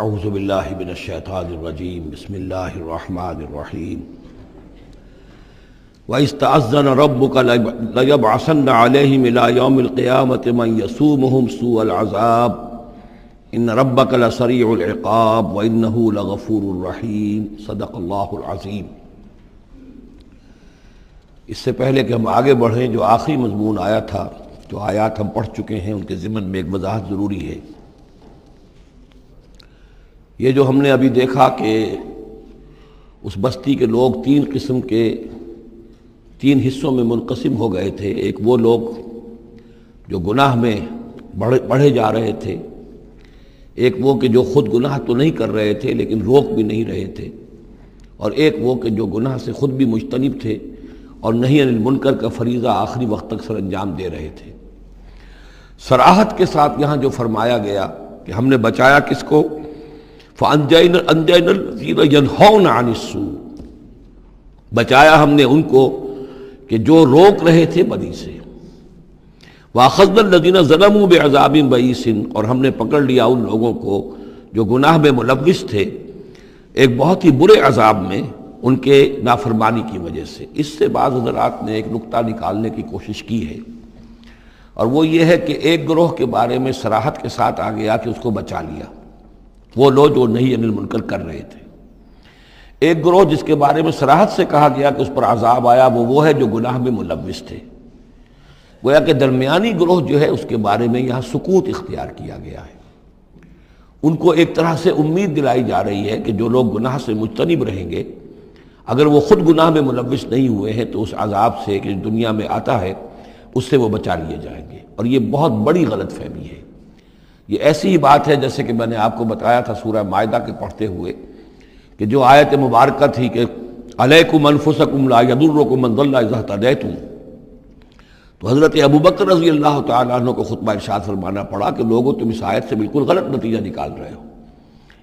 اعوذ باللہ من الشیطان الرجیم بسم اللہ الرحمن الرحیم وَإِذْ تَأَذَّنَ رَبُّكَ لَيَبْعَثَنَّ عَلَيْهِمْ إِلَى يَوْمِ الْقِيَامَةِ مَنْ يَسُومُهُمْ سُوءَ الْعَذَابِ إِنَّ رَبَّكَ لَسَرِيعُ الْعِقَابِ وَإِنَّهُ لَغَفُورٌ رَحِيمٌ صدق اللہ العظیم۔ اس سے پہلے کہ ہم آگے بڑھیں، جو آخری مضمون آیا تھا، جو آیات ہم پڑھ چکے ہیں، ان کے ضمن میں ایک وضاحت ضروری ہے۔ یہ جو ہم نے ابھی دیکھا کہ اس بستی کے لوگ تین قسم کے تین حصوں میں منقسم ہو گئے تھے۔ ایک وہ لوگ جو گناہ میں بڑھے جا رہے تھے، ایک وہ کہ جو خود گناہ تو نہیں کر رہے تھے لیکن روک بھی نہیں رہے تھے، اور ایک وہ کہ جو گناہ سے خود بھی مجتنب تھے اور نہی عن المنکر کا فریضہ آخری وقت تک سر انجام دے رہے تھے۔ صراحت کے ساتھ یہاں جو فرمایا گیا کہ ہم نے بچایا کس کو؟ فَأَنْجَيْنَا الَّذِينَ يَنْهَوْنَ عَنِ السُّوءِ، بچایا ہم نے ان کو کہ جو روک رہے تھے بدی سے۔ وَأَخَذْنَا الَّذِينَ ظَلَمُوا بِعَذَابٍ بَئِيسٍ، اور ہم نے پکڑ لیا ان لوگوں کو جو گناہ میں ملوث تھے ایک بہت ہی برے عذاب میں ان کے نافرمانی کی وجہ سے۔ اس سے بعض حضرات نے ایک نقطہ نکالنے کی کوشش کی ہے، اور وہ یہ ہے کہ ایک گروہ کے بارے میں صراحت کے ساتھ آ گیا کہ اس کو بچا لیا، وہ لوگ جو نہی عن المنکر کر رہے تھے۔ ایک گروہ جس کے بارے میں صراحت سے کہا گیا کہ اس پر عذاب آیا، وہ ہے جو گناہ میں ملوث تھے۔ گویا کہ درمیانی گروہ جو ہے اس کے بارے میں یہاں سکوت اختیار کیا گیا ہے۔ ان کو ایک طرح سے امید دلائی جا رہی ہے کہ جو لوگ گناہ سے مجتنب رہیں گے، اگر وہ خود گناہ میں ملوث نہیں ہوئے ہیں تو اس عذاب سے کہ دنیا میں آتا ہے اس سے وہ بچا لیے جائیں گے۔ اور یہ بہت بڑی غلط فہمی ہے۔ یہ ایسی ہی بات ہے جیسے کہ میں نے آپ کو بتایا تھا سورہ مائدہ کے پڑھتے ہوئے کہ جو آیت مبارکہ تھی کہ علیکم انفسکم لا یضرکم من ضل اذا اہتدیتم، تو حضرت ابوبکر رضی اللہ تعالیٰ عنہ کو خطبہ ارشاد فرمانا پڑا کہ لوگوں تم اس آیت سے بالکل غلط نتیجہ نکال رہے ہو۔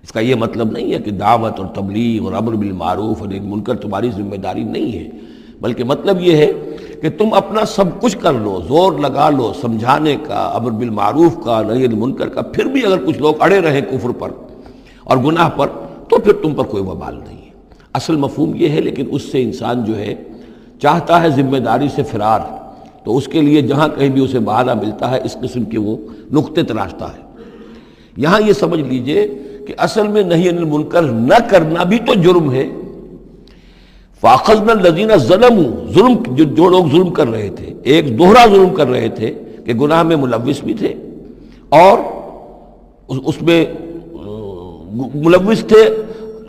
اس کا یہ مطلب نہیں ہے کہ دعوت اور تبلیغ اور امر بالمعروف اور نہی منکر تمہاری ذمہ داری نہیں ہے، بلکہ مطلب یہ ہے کہ تم اپنا سب کچھ کر لو، زور لگا لو سمجھانے کا، امر بالمعروف کا، نہی عن منکر کا، پھر بھی اگر کچھ لوگ اڑے رہیں کفر پر اور گناہ پر تو پھر تم پر کوئی وبال نہیں ہے۔ اصل مفہوم یہ ہے، لیکن اس سے انسان جو ہے چاہتا ہے ذمہ داری سے فرار، تو اس کے لیے جہاں کہیں بھی اسے بہانہ ملتا ہے اس قسم کے وہ نقطے تراشتا ہے۔ یہاں یہ سمجھ لیجئے کہ اصل میں نہی عن المنکر نہ کرنا بھی تو جرم ہے۔ فَأَخَذْنَا الَّذِينَ ظَلَمُوا، ظلم جو لوگ ظلم کر رہے تھے، ایک دوہرا ظلم کر رہے تھے کہ گناہ میں ملوث بھی تھے اور اس میں ملوث تھے،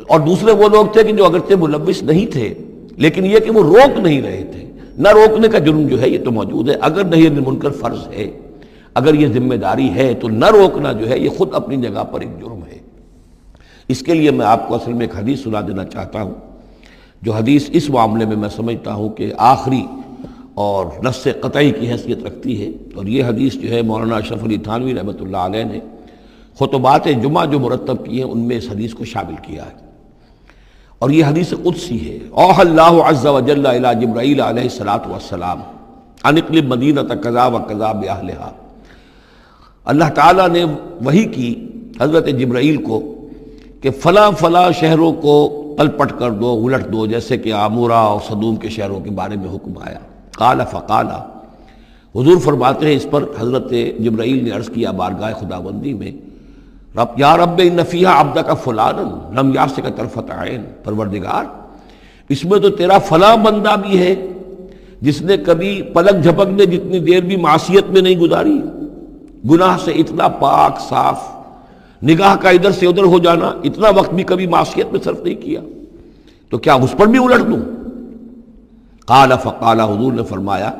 اور دوسرے وہ لوگ تھے کہ جو اگرچہ ملوث نہیں تھے لیکن یہ کہ وہ روک نہیں رہے تھے۔ نہ روکنے کا جرم جو ہے یہ تو موجود ہے۔ اگر نہی عن المنکر فرض ہے، اگر یہ ذمہ داری ہے، تو نہ روکنا جو ہے یہ خود اپنی جگہ پر ایک جرم ہے۔ اس کے لیے میں آپ کو اصل میں ایک حدیث سنا دینا چاہتا ہوں، جو حدیث اس معاملے میں سمجھتا ہوں کہ آخری اور نص قطعی کی حیثیت رکھتی ہے، اور یہ حدیث جو ہے مولانا اشرف علی تھانوی رحمۃ اللہ علیہ نے خطبات جمعہ جو مرتب کیے ہیں ان میں اس حدیث کو شامل کیا ہے، اور یہ حدیث قدسی ہے۔ اوحى اللہ عز وجل الی جبرائیل علیہ الصلوۃ والسلام ان اقلب مدینۃ کذا وکذا باہلھا، اللہ تعالیٰ نے وحی کی حضرت جبرائیل کو کہ فلاں فلاں شہروں کو پلٹ کر دو، الٹ دو، جیسے کہ عامورہ اور صدوم کے شہروں کے بارے میں حکم آیا۔ قال فقال، حضور فرماتے ہیں اس پر حضرت جبرائیل نے عرض کیا بارگاہ خداوندی میں، رب یا رب ان فیہا عبدک فلانا لم یعصک طرفۃ عین، پروردگار اس میں تو تیرا فلاں بندہ بھی ہے جس نے کبھی پلک جھپکنے جتنی دیر بھی معصیت میں نہیں گزاری، گناہ سے اتنا پاک صاف، نگاہ کا ادھر سے ادھر ہو جانا، اتنا وقت بھی کبھی معصیت میں صرف نہیں کیا، تو کیا اس پر بھی الٹ دوں؟ قال فقال، حضور نے فرمایا،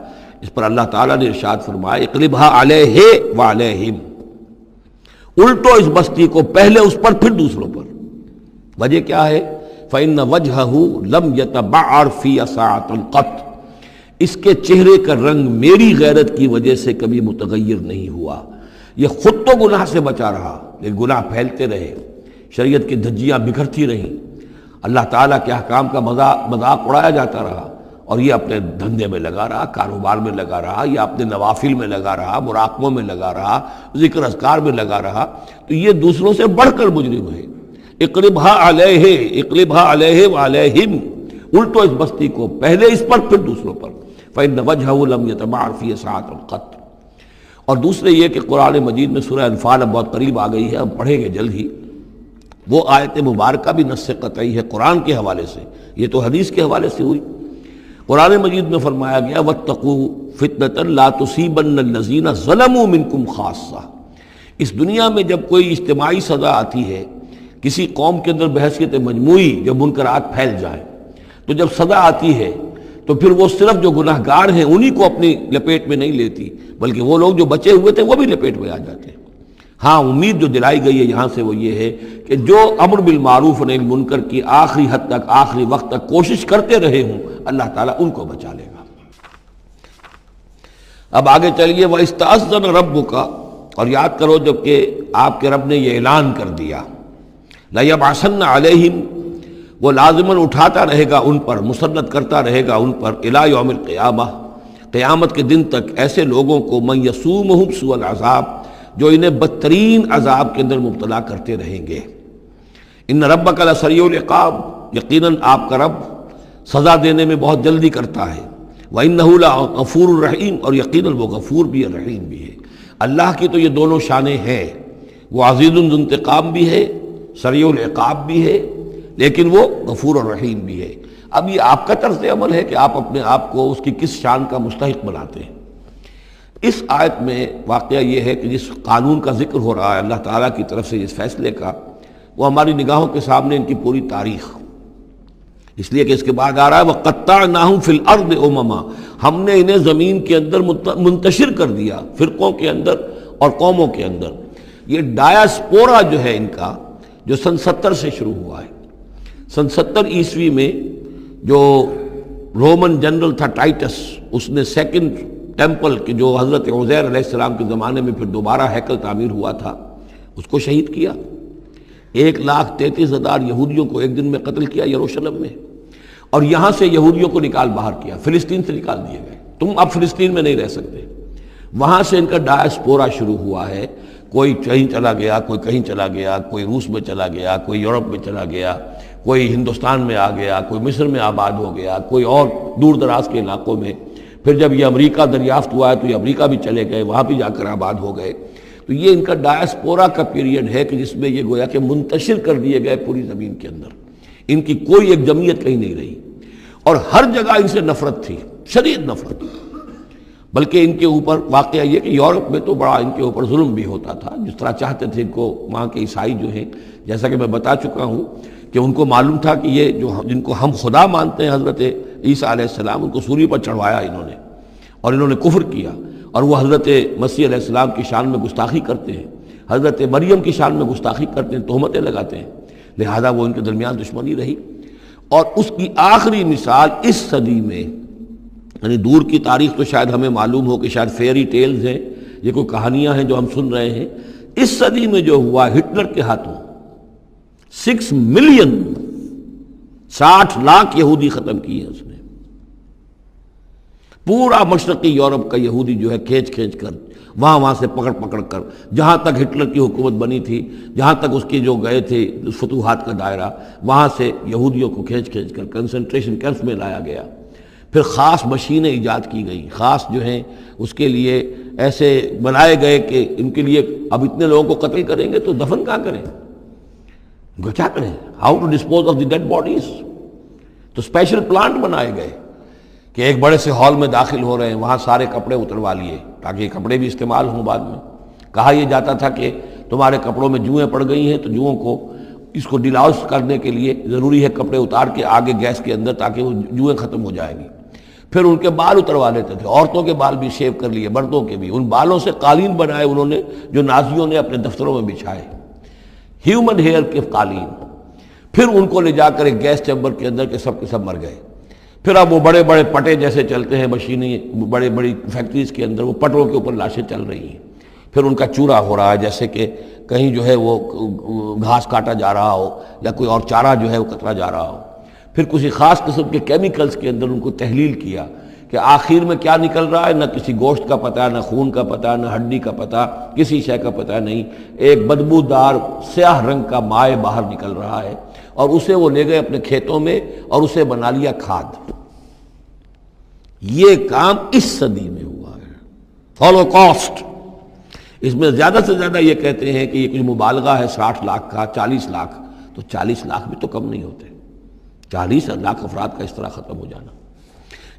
اس پر اللہ تعالیٰ نے ارشاد فرمایا اقلبھا علیہ وعلیہم، الٹو اس بستی کو، پہلے اس پر پھر دوسروں پر۔ وجہ کیا ہے؟ فإن وجہہ لم یتبعر فی ساعۃ قط، اس کے چہرے کا رنگ میری غیرت کی وجہ سے کبھی متغیر نہیں ہوا۔ یہ خود تو گناہ سے بچا رہا لیکن گناہ پھیلتے رہے، شریعت کی دھجیاں بکھرتی رہیں، اللہ تعالیٰ کے احکام کا مذاق اڑایا جاتا رہا، اور یہ اپنے دھندے میں لگا رہا، کاروبار میں لگا رہا، یا اپنے نوافل میں لگا رہا، مراقبوں میں لگا رہا، ذکر اذکار میں لگا رہا، تو یہ دوسروں سے بڑھ کر مجرم ہے۔ اقلبھا علیہ، اقلبھا علیہ وعلیہم، الٹو اس بستی کو، پہلے اس پر پھر دوسروں پر، فإن وجہہ لم یتبعر فی ساعۃ قط۔ اور دوسرے یہ کہ قرآن مجید میں سورہ انفال اب بہت قریب آ گئی ہے، اب پڑھیں گے جلد ہی، وہ آیت مبارکہ بھی نص قطعی ہے قرآن کے حوالے سے، یہ تو حدیث کے حوالے سے ہوئی۔ قرآن مجید میں فرمایا گیا واتقوا فتنۃ لا تصیبن الذین ظلموا منکم خاصہ۔ اس دنیا میں جب کوئی اجتماعی سزا آتی ہے کسی قوم کے اندر بحیثیت مجموعی، جب منکرات پھیل جائیں، تو جب سزا آتی ہے تو پھر وہ صرف جو گناہ گار ہیں انہی کو اپنی لپیٹ میں نہیں لیتی، بلکہ وہ لوگ جو بچے ہوئے تھے وہ بھی لپیٹ میں آ جاتے ہیں۔ ہاں امید جو دلائی گئی ہے یہاں سے وہ یہ ہے کہ جو امر بالمعروف و نہی عن المنکر کی آخری حد تک، آخری وقت تک کوشش کرتے رہے ہوں، اللہ تعالیٰ ان کو بچا لے گا۔ اب آگے چلیے، وَإِسْتَأْذَنَ رَبُّكَ، اور یاد کرو جب کہ آپ کے رب نے یہ اعلان کر دیا، لَيَبْعَثَنَّ عَلَيْهِمْ، وہ لازماً اٹھاتا رہے گا ان پر، مسلط کرتا رہے گا ان پر، إِلَى يَوْمِ الْقِيَامَةِ، قیامت کے دن تک ایسے لوگوں کو، مَن يَسُومُهُمْ سُوءَ الْعَذَابِ، جو انہیں بدترین عذاب کے اندر مبتلا کرتے رہیں گے۔ ان ربک لسریع العقاب، یقیناً آپ کا رب سزا دینے میں بہت جلدی کرتا ہے۔ وَإِنَّهُ لَغَفُورٌ الرحیم، اور یقیناً وہ غفور بھی ہے، رحیم بھی ہے۔ اللہ کی تو یہ دونوں شانیں ہیں، وہ عزیز ذو انتقام بھی ہے، سریع العقاب بھی ہے، لیکن وہ غفور الرحیم بھی ہے۔ اب یہ آپ کا طرز عمل ہے کہ آپ اپنے آپ کو اس کی کس شان کا مستحق بناتے ہیں۔ اس آیت میں واقعہ یہ ہے کہ جس قانون کا ذکر ہو رہا ہے اللہ تعالیٰ کی طرف سے، اس فیصلے کا، وہ ہماری نگاہوں کے سامنے ان کی پوری تاریخ، اس لیے کہ اس کے بعد آ رہا ہے وَقَطَّعْنَاهُمْ فِي الْأَرْضِ أُمَمًا، ہم نے انہیں زمین کے اندر منتشر کر دیا، فرقوں کے اندر اور قوموں کے اندر۔ یہ ڈایاسپورا جو ہے ان کا، جو سن 70 سے شروع ہوا ہے، سن 70 عیسوی میں جو رومن جنرل تھا ٹائٹس، اس نے سیکنڈ ٹیمپل کہ جو حضرت عزیر علیہ السلام کے زمانے میں پھر دوبارہ ہیکل تعمیر ہوا تھا، اس کو شہید کیا۔ 1,33,000 یہودیوں کو ایک دن میں قتل کیا یروشلم میں، اور یہاں سے یہودیوں کو نکال باہر کیا، فلسطین سے نکال دیے گئے، تم اب فلسطین میں نہیں رہ سکتے۔ وہاں سے ان کا ڈایاسپورا شروع ہوا ہے، کوئی کہیں چلا گیا، کوئی کہیں چلا گیا، کوئی روس میں چلا گیا، کوئی یورپ میں چلا گیا، کوئی ہندوستان میں آ گیا، کوئی مصر میں آباد ہو گیا، کوئی اور دور دراز کے علاقوں میں۔ پھر جب یہ امریکہ دریافت ہوا ہے تو یہ امریکہ بھی چلے گئے، وہاں بھی جا کر آباد ہو گئے۔ تو یہ ان کا ڈایاسپورا کا پیریڈ ہے کہ جس میں یہ گویا کہ منتشر کر دیے گئے پوری زمین کے اندر، ان کی کوئی ایک جمعیت کہیں نہیں رہی، اور ہر جگہ ان سے نفرت تھی، شدید نفرت۔ بلکہ ان کے اوپر واقعہ یہ کہ یورپ میں تو بڑا ان کے اوپر ظلم بھی ہوتا تھا، جس طرح چاہتے تھے ان کو وہاں کے عیسائی جو ہیں، جیسا کہ میں بتا چکا ہوں کہ ان کو معلوم تھا کہ یہ جو جن کو ہم خدا مانتے ہیں حضرت عیسیٰ علیہ السلام، ان کو سولی پر چڑھوایا انہوں نے، اور انہوں نے کفر کیا، اور وہ حضرت مسیح علیہ السلام کی شان میں گستاخی کرتے ہیں، حضرت مریم کی شان میں گستاخی کرتے ہیں، تہمتیں لگاتے ہیں، لہذا وہ ان کے درمیان دشمنی رہی۔ اور اس کی آخری مثال اس صدی میں، یعنی دور کی تاریخ تو شاید ہمیں معلوم ہو کہ شاید فیری ٹیلز ہیں، یہ کوئی کہانیاں ہیں جو ہم سن رہے ہیں، اس صدی میں جو ہوا ہٹلر کے ہاتھوں 6 ملین 60 لاکھ یہودی ختم کیے اس نے۔ پورا مشرقی یورپ کا یہودی جو ہے کھینچ کھینچ کر، وہاں سے پکڑ پکڑ کر، جہاں تک ہٹلر کی حکومت بنی تھی، جہاں تک اس کے جو گئے تھے فتوحات کا دائرہ، وہاں سے یہودیوں کو کھینچ کھینچ کر کنسنٹریشن کیمپس میں لایا گیا۔ پھر خاص مشینیں ایجاد کی گئیں، خاص جو ہیں اس کے لیے ایسے بنائے گئے کہ ان کے لیے اب اتنے لوگوں کو قتل کریں گے تو دفن کہاں کریں، ان کو کیا کریں، how to dispose of the dead bodies. تو اسپیشل پلانٹ بنائے گئے کہ ایک بڑے سے ہال میں داخل ہو رہے ہیں، وہاں سارے کپڑے اتروا لیے تاکہ یہ کپڑے بھی استعمال ہوں بعد میں۔ کہا یہ جاتا تھا کہ تمہارے کپڑوں میں جوئیں پڑ گئی ہیں تو جوؤں کو اس کو ڈیلاؤس کرنے کے لیے ضروری ہے کپڑے اتار کے آگے گیس کے اندر تاکہ وہ جوئیں ختم ہو جائیں گی۔ پھر ان کے بال اتروا لیتے تھے، عورتوں کے بال بھی شیو کر لیے، مردوں کے بھی، ان بالوں سے قالین بنائے انہوں نے جو نازیوں نے اپنے دفتروں میں بچھائے، ہیومن ہیئر کے قالین۔ پھر ان کو لے جا کر ایک گیس چیمبر کے اندر کے سب مر گئے۔ پھر اب وہ بڑے بڑے پٹے جیسے چلتے ہیں مشینیں، بڑے بڑی فیکٹریز کے اندر وہ پٹوں کے اوپر لاشیں چل رہی ہیں، پھر ان کا چورا ہو رہا ہے، جیسے کہ کہیں جو ہے وہ گھاس کاٹا جا رہا ہو یا کوئی اور چارہ جو ہے وہ کترا جا رہا ہو۔ پھر کسی خاص قسم کے کیمیکلز کے اندر ان کو تحلیل کیا کہ آخر میں کیا نکل رہا ہے نہ کسی گوشت کا پتہ، نہ خون کا پتہ، نہ ہڈی کا پتہ، کسی شے کا پتہ نہیں، ایک بدبودار سیاہ رنگ کا مائع باہر نکل رہا ہے، اور اسے وہ لے گئے اپنے کھیتوں میں اور اسے بنا لیا کھاد۔ یہ کام اس صدی میں ہوا ہے، ہولوکاسٹ۔ اس میں زیادہ سے زیادہ یہ کہتے ہیں کہ یہ کچھ مبالغہ ہے 60 لاکھ کا، 40 لاکھ، تو 40 لاکھ بھی تو کم نہیں ہوتے، 40 لاکھ افراد کا اس طرح ختم ہو جانا۔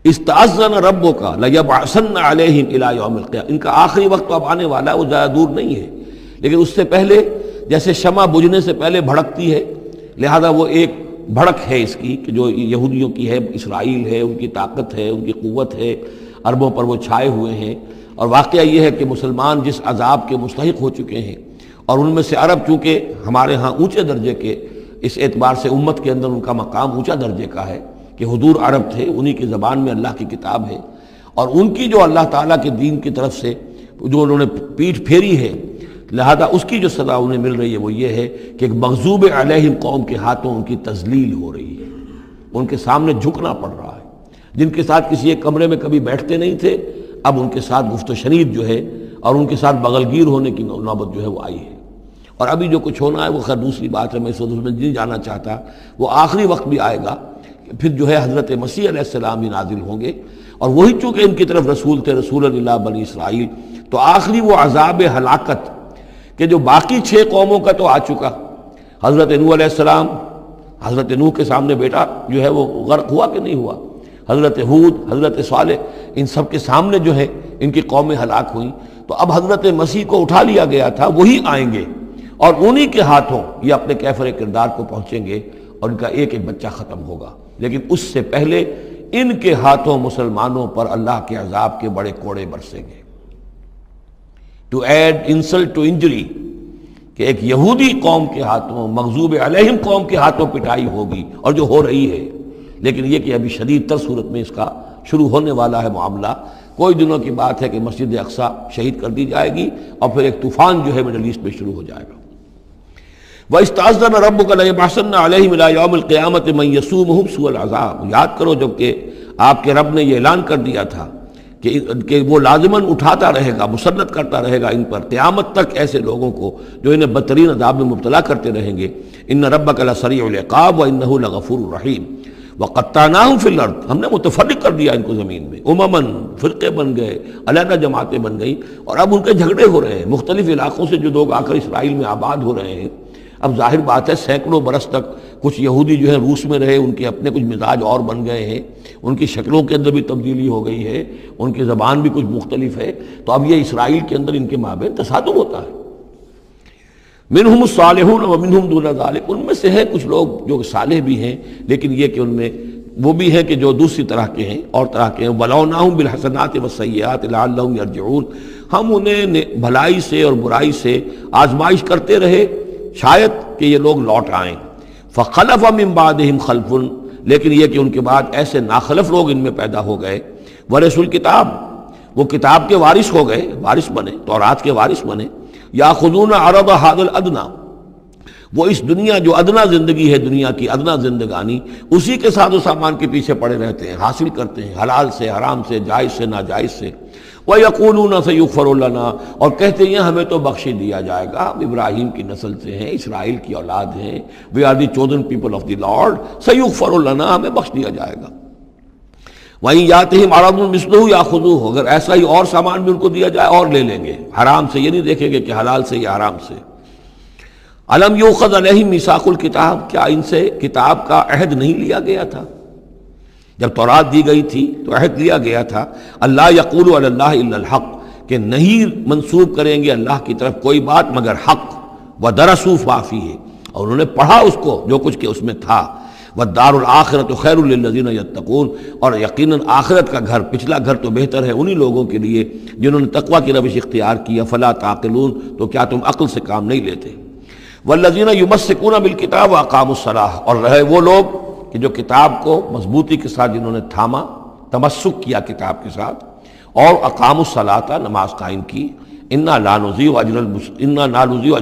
استأذن ربک لیبعثن علیہم الی یوم القیامہ، ان کا آخری وقت تو اب آنے والا ہے، وہ زیادہ دور نہیں ہے، لیکن اس سے پہلے جیسے شمع بجھنے سے پہلے بھڑکتی ہے، لہذا وہ ایک بھڑک ہے اس کی کہ جو یہودیوں کی ہے، اسرائیل ہے، ان کی طاقت ہے، ان کی قوت ہے، عربوں پر وہ چھائے ہوئے ہیں، اور واقعہ یہ ہے کہ مسلمان جس عذاب کے مستحق ہو چکے ہیں، اور ان میں سے عرب چونکہ ہمارے ہاں اونچے درجے کے، اس اعتبار سے امت کے اندر ان کا مقام اونچا درجے کا ہے کہ حضور عرب تھے، انہی کی زبان میں اللہ کی کتاب ہے، اور ان کی جو اللہ تعالیٰ کے دین کی طرف سے جو انہوں نے پیٹھ پھیری ہے، لہذا اس کی جو سزا انہیں مل رہی ہے وہ یہ ہے کہ ایک مغضوب علیہم قوم کے ہاتھوں ان کی تذلیل ہو رہی ہے، ان کے سامنے جھکنا پڑ رہا ہے۔ جن کے ساتھ کسی ایک کمرے میں کبھی بیٹھتے نہیں تھے، اب ان کے ساتھ گفت و شنید جو ہے اور ان کے ساتھ بغلگیر ہونے کی نوبت جو ہے وہ آئی ہے، اور ابھی جو کچھ ہونا ہے وہ خیر دوسری بات ہے، میں اس میں نہیں جانا چاہتا، وہ آخری وقت بھی آئے گا، پھر جو ہے حضرت مسیح علیہ السلام ہی نازل ہوں گے، اور وہی چونکہ ان کی طرف رسول تھے، رسول اللہ بنی اسرائیل، تو آخری وہ عذاب ہلاکت کہ جو باقی 6 قوموں کا تو آ چکا، حضرت نوح علیہ السلام، حضرت نوح کے سامنے بیٹا جو ہے وہ غرق ہوا کہ نہیں ہوا، حضرت ہود، حضرت صالح، ان سب کے سامنے جو ہے ان کی قومیں ہلاک ہوئیں، تو اب حضرت مسیح کو اٹھا لیا گیا تھا، وہی آئیں گے اور انہی کے ہاتھوں یہ اپنے کیفر کردار کو پہنچیں گے، اور ان کا ایک ایک بچہ ختم ہوگا، لیکن اس سے پہلے ان کے ہاتھوں مسلمانوں پر اللہ کے عذاب کے بڑے کوڑے برسیں گے۔ To add insult to injury, کہ ایک یہودی قوم کے ہاتھوں، مغضوب علیہم قوم کے ہاتھوں پٹائی ہوگی، اور جو ہو رہی ہے، لیکن یہ کہ ابھی شدید تر صورت میں اس کا شروع ہونے والا ہے معاملہ۔ کوئی دنوں کی بات ہے کہ مسجد اقصیٰ شہید کر دی جائے گی، اور پھر ایک طوفان جو ہے مڈل ایسٹ میں شروع ہو جائے گا۔ وَإِسْتَأْذَنَ رَبُّكَ لَيَبْعَثَنَّ عَلَيْهِمْ إِلَىٰ يَوْمِ الْقِيَامَةِ مَن يَسُومُهُمْ سُوءَ الْعَذَابِ، یاد کرو جب کہ آپ کے رب نے یہ اعلان کر دیا تھا کہ وہ لازماً اٹھاتا رہے گا، مسلط کرتا رہے گا ان پر قیامت تک ایسے لوگوں کو جو انہیں بدترین عذاب میں مبتلا کرتے رہیں گے۔ إِنَّ رَبَّكَ لَسَرِيعُ الْعِقَابِ وَإِنَّهُ لَغَفُورٌ رَحِيمٌ وَقَطَّعْنَاهُمْ فِي الْأَرْضِ، ہم نے متفرق کر دیا ان کو زمین میں، امماً، فرقے بن گئے، علیحدہ جماعتیں بن گئیں، اور اب ان کے جھگڑے ہو رہے ہیں، مختلف علاقوں سے جو لوگ آ کر اسرائیل میں آباد ہو رہے ہیں۔ اب ظاہر بات ہے سینکڑوں برس تک کچھ یہودی جو ہے روس میں رہے، ان کے اپنے کچھ مزاج اور بن گئے ہیں، ان کی شکلوں کے اندر بھی تبدیلی ہو گئی ہے، ان کی زبان بھی کچھ مختلف ہے، تو اب یہ اسرائیل کے اندر ان کے مابین تصادم ہوتا ہے۔ منہم الصالحون ومنہم دون ذلک، ان میں سے ہے کچھ لوگ جو صالح بھی ہیں، لیکن یہ کہ ان میں وہ بھی ہیں کہ جو دوسری طرح کے ہیں، اور طرح کے ہیں۔ وَلَوْنَاهُمْ بِالْحَسَنَاتِ وَالسَّيِّئَاتِ لَعَلَّهُمْ يَرْجِعُونَ، ہم انہیں بھلائی سے اور برائی سے آزمائش کرتے رہے، شاید کہ یہ لوگ لوٹ آئیں۔ فَخَلَفَ مِن بَعْدِهِمْ خَلْفٌ، لیکن یہ کہ ان کے بعد ایسے ناخلف لوگ ان میں پیدا ہو گئے، وَرِثُوا الْكِتَابَ، وہ کتاب کے وارث ہو گئے، وارث بنے، تورات کے وارث بنے۔ یاخذون عرض هذا الادنى، وہ اس دنیا جو ادنا زندگی ہے، دنیا کی ادنا زندگانی، اسی کے ساتھ و سامان کے پیچھے پڑے رہتے ہیں، حاصل کرتے ہیں حلال سے، حرام سے، جائز سے، ناجائز سے۔ وَيَقُولُونَ سَيُغْفَرُ لَنَا، اور کہتے ہیں ہمیں تو بخش دیا جائے گا، ابراہیم کی نسل سے ہیں، اسرائیل کی اولاد ہیں، we are the chosen people of the Lord، سَيُغْفَرُ لَنَا، ہمیں بخش دیا جائے گا۔ وہیں یاتہم عرض مثلہ یاخذوہ، اگر ایسا ہی اور سامان بھی ان کو دیا جائے اور لے لیں گے، حرام سے یہ نہیں دیکھیں گے کہ حلال سے یا حرام سے۔ الم یؤخذ علیہم میثاق الکتاب، کیا ان سے کتاب کا عہد نہیں لیا گیا تھا؟ جب تورات دی گئی تھی تو عہد لیا گیا تھا، اللہ یقول علی اللہ الا الحق، کہ نہیں منسوب کریں گے اللہ کی طرف کوئی بات مگر حق، ودرسوا ما فیہ، اور انہوں نے پڑھا اس کو جو کچھ کہ اس میں تھا، والدار الآخرۃ خیر للذین یتقون، اور یقیناً آخرت کا گھر، پچھلا گھر تو بہتر ہے انہی لوگوں کے لیے جنہوں نے تقوی کی روش اختیار کی، فلا تعقلون، تو کیا تم عقل سے کام نہیں لیتے؟ والذین یمسکون بالکتاب واقاموا الصلاۃ، اور رہے وہ لوگ کہ جو کتاب کو مضبوطی کے ساتھ جنہوں نے تھاما، تمسک کیا کتاب کے ساتھ، اور اقاموا الصلاۃ، نماز قائم کی، انا لا نضیع اجر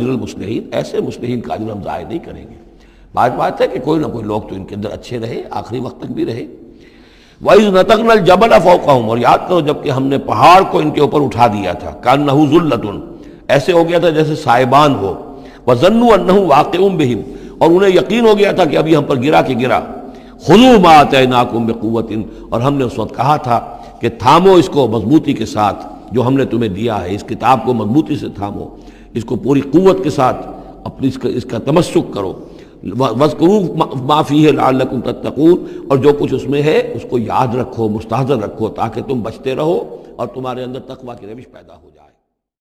المصلحین، ایسے مصلحین کا اجر ہم ضائع نہیں کریں گے۔ بات ہے کہ کوئی نہ کوئی لوگ تو ان کے اندر اچھے رہے، آخری وقت تک بھی رہے۔ وَإِذْ نَتَقْنَا الْجَبَلَ فَوْقَهُمْ، اور یاد کرو جب کہ ہم نے پہاڑ کو ان کے اوپر اٹھا دیا تھا، كَأَنَّهُ ظُلَّةٌ، ایسے ہو گیا تھا جیسے سائبان ہو، وَظَنُّوا أَنَّهُ واقع بِهِمْ، اور انہیں یقین ہو گیا تھا کہ ابھی ہم پر گرا کہ گرا، خُذُوا مَا آتَيْنَاكُمْ بِقُوَّةٍ، اور ہم نے اس وقت کہا تھا کہ تھامو اس کو مضبوطی کے ساتھ جو ہم نے تمہیں دیا ہے، اس کتاب کو مضبوطی سے تھامو، اس کو پوری قوت کے ساتھ اپنی اس کا تمسک کرو، وَاذْكُرُوا مَا فِيهِ لَعَلَّكُمْ تَتَّقُونَ، اور جو کچھ اس میں ہے اس کو یاد رکھو، مستحضر رکھو، تاکہ تم بچتے رہو اور تمہارے اندر تقویٰ کی روش پیدا ہو جائے۔